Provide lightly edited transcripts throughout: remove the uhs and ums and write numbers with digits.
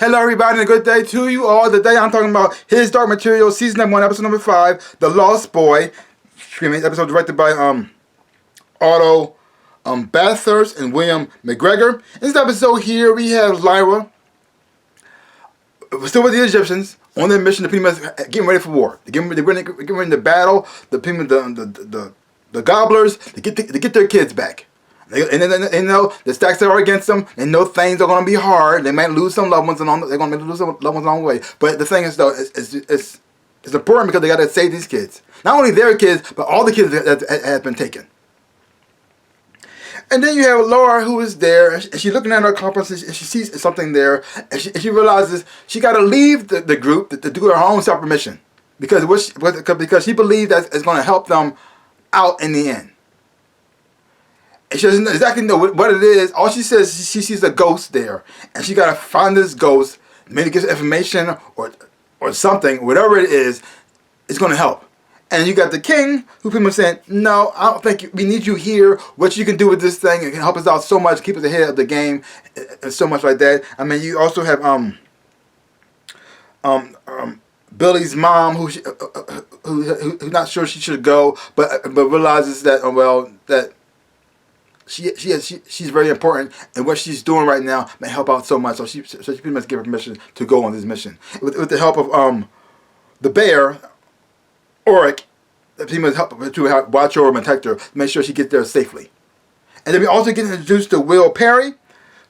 Hello everybody and a good day to you all. Today I'm talking about His Dark Materials, Season number 1, Episode number 5, The Lost Boy. Episode directed by Otto Bathurst and William McGregor. In this episode here we have Lyra, still with the Egyptians, on their mission to pretty much getting ready for war. They're getting ready to battle the gobblers to get their kids back. They know the stacks that are against them. They know things are going to be hard. They might lose some loved ones, they're going to lose some loved ones along the way. But the thing is, though, it's important because they got to save these kids. Not only their kids, but all the kids that have been taken. And then you have Laura, who is there, and she's looking at her compass, and she sees something there, and she realizes she got to leave the group to do her own separate mission because she believes that it's going to help them out in the end. And she doesn't exactly know what it is. All she says is she sees a ghost there, and she gotta find this ghost. Maybe get some information or something, whatever it is, it's gonna help. And you got the king who pretty much saying, "No, I don't think we need you here. What you can do with this thing, it can help us out so much, keep us ahead of the game, and so much like that." I mean, you also have Billy's mom who's not sure she should go, but realizes that that. She's very important, and what she's doing right now may help out so much. So she pretty much give her permission to go on this mission with the help of the bear, Oric. Pretty much help to watch over and protect her, make sure she gets there safely. And then we also get introduced to Will Perry,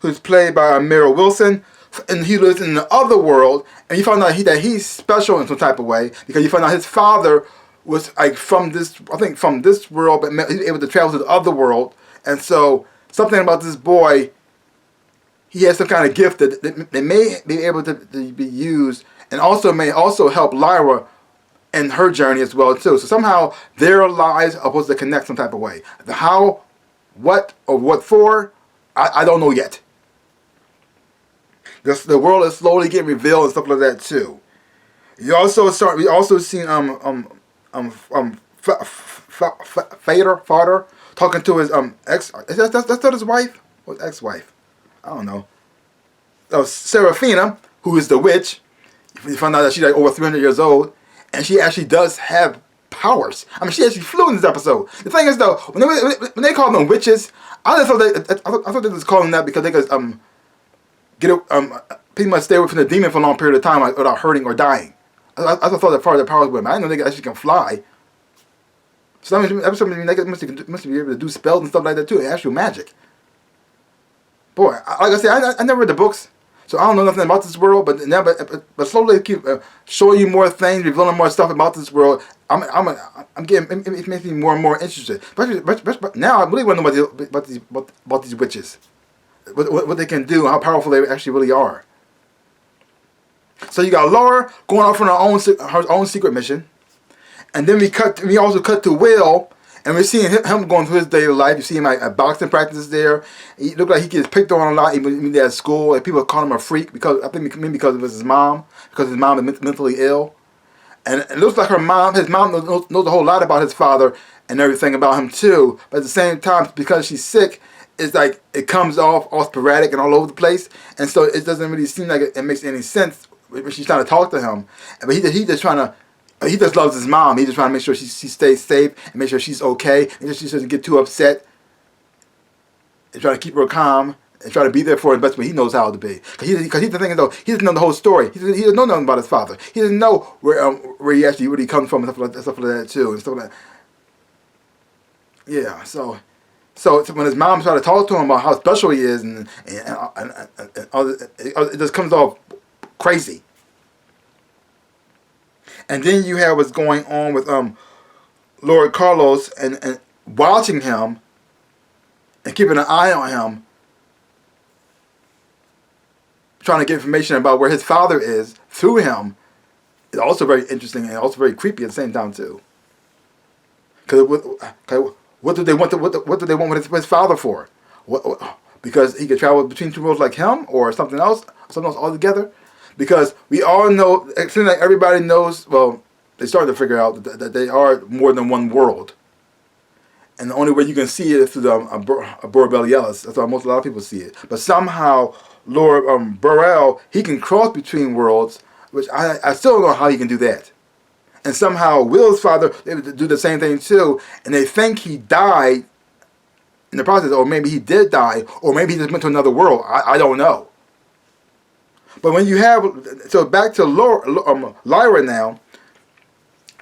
who's played by Mira Wilson, and he lives in the other world. And you find out that he's special in some type of way because you find out his father was like from this world, but he's able to travel to the other world. And so, something about this boy, he has some kind of gift that may be able to be used, and also may also help Lyra in her journey as well too. So somehow their lives are supposed to connect some type of way. The how, what, or what for, I don't know yet. The world is slowly getting revealed and stuff like that too. We also seen Fader talking to his ex. That's not his wife or ex-wife. I don't know. Serafina, who is the witch. You find out that she's like over 300 years old, and she actually does have powers. I mean, she actually flew in this episode. The thing is, though, when they call them witches, I thought they was calling that because they could pretty much stay away from the demon for a long period of time without hurting or dying. I thought that part of their powers were. I didn't know they actually can fly. So that means must be able to do spells and stuff like that too. Actual magic. Boy, like I said, I never read the books, so I don't know nothing about this world. But slowly keep showing you more things, revealing more stuff about this world. I'm getting it makes me more and more interested. But now I really want to know about these witches, what they can do, how powerful they actually really are. So you got Laura going off on her own secret mission. And then we also cut to Will, and we're seeing him going through his daily life. You see him at boxing practice there. He looked like he gets picked on a lot, even at school. Like people call him a freak because it was his mom, because his mom is mentally ill. And it looks like his mom knows a whole lot about his father and everything about him too. But at the same time, because she's sick, it's like it comes off all sporadic and all over the place. And so it doesn't really seem like it makes any sense when she's trying to talk to him. But he just loves his mom. He's just trying to make sure she stays safe and make sure she's okay and she doesn't get too upset. And try to keep her calm and try to be there for her the best way he knows how to be. Because the thing is, though, he doesn't know the whole story. He doesn't know nothing about his father. He doesn't know where he comes from and stuff like that too. And stuff like that. Yeah, so when his mom tried to talk to him about how special he is and it just comes off crazy. And then you have what's going on with Lord Carlos and watching him and keeping an eye on him, trying to get information about where his father is through him. Is also very interesting and also very creepy at the same time too. Because what do they want? What do they want with his father for? Because he could travel between two worlds like him, or something else altogether. Because we all know, it seems like everybody knows, well, they started to figure out that they are more than one world. And the only way you can see it is through the Borobelialis. That's how a lot of people see it. But somehow, Lord Burrell, he can cross between worlds, which I still don't know how he can do that. And somehow Will's father, they would do the same thing too, and they think he died in the process, or maybe he did die, or maybe he just went to another world. I don't know. But when you have, so back to Lyra now,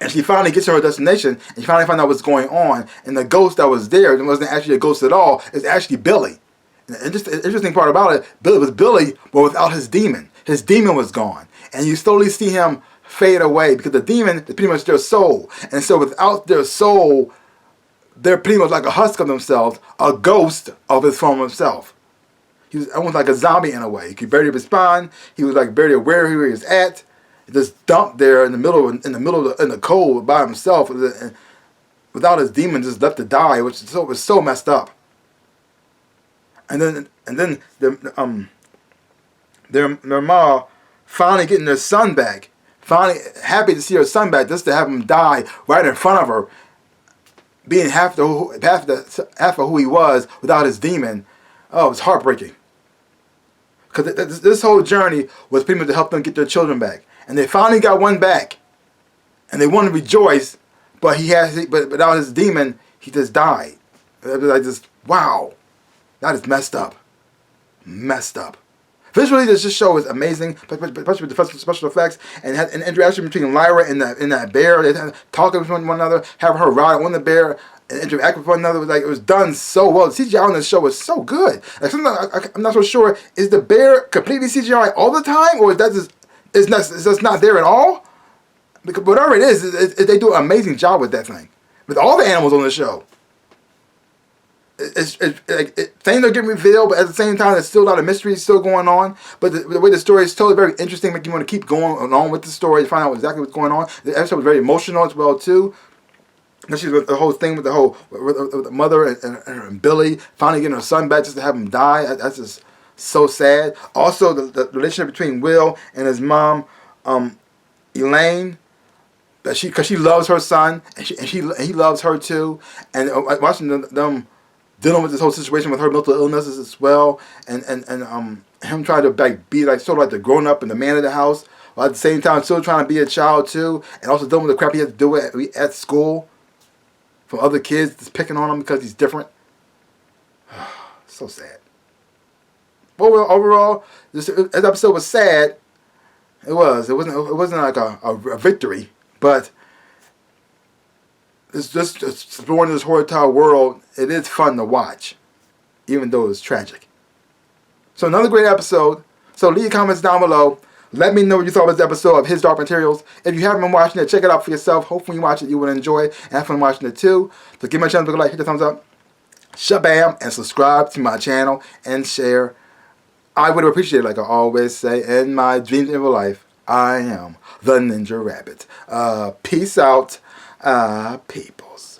and she finally gets to her destination, and she finally finds out what's going on, and the ghost that was there, it wasn't actually a ghost at all, it's actually Billy. And the interesting part about it, Billy was Billy, but without his demon. His demon was gone. And you slowly see him fade away, because the demon is pretty much their soul. And so without their soul, they're pretty much like a husk of themselves, a ghost of his former self. He was almost like a zombie in a way. He could barely respond. He was like barely aware where he was at. He just dumped there in the cold by himself, and without his demon, just left to die, which was so messed up. And then their ma finally getting their son back, finally happy to see her son back, just to have him die right in front of her, being half of who he was without his demon. Oh, it was heartbreaking. Because this whole journey was pretty much to help them get their children back. And they finally got one back. And they want to rejoice, but without his demon, he just died. It was like just, wow. That is messed up. Messed up. Visually, this show is amazing, especially with the special effects and an interaction between Lyra and that bear. They talking with one another, having her ride on the bear and interact with one another. It was done so well. The CGI on this show was so good. Like sometimes I'm not so sure, is the bear completely CGI all the time, or is that just not there at all? Because whatever it is, they do an amazing job with that thing, with all the animals on the show. Things are getting revealed, but at the same time, there's still a lot of mysteries still going on. But the way the story is told is very interesting, making you want to keep going along with the story to find out exactly what's going on. The episode was very emotional as well too. Especially with the whole thing with the mother and Billy finally getting her son back just to have him die. That's just so sad. Also, the relationship between Will and his mom, Elaine. Because she loves her son and he loves her too. And watching them dealing with this whole situation with her mental illnesses as well, and him trying to be sort of like the grown up and the man of the house, while at the same time still trying to be a child too, and also dealing with the crap he has to do at school from other kids just picking on him because he's different. So sad. But overall, this episode was sad. It wasn't like a victory, but it's just exploring this horror world. It is fun to watch, even though it's tragic. So another great episode. So leave your comments down below. Let me know what you thought of this episode of His Dark Materials. If you haven't been watching it, check it out for yourself. Hopefully you watch it, you will enjoy it, and have fun watching it too. So give my channel a like, hit the thumbs up, shabam, and subscribe to my channel and share. I would appreciate it, like I always say, in my dreams in real life, I am the Ninja Rabbit. Peace out, peoples.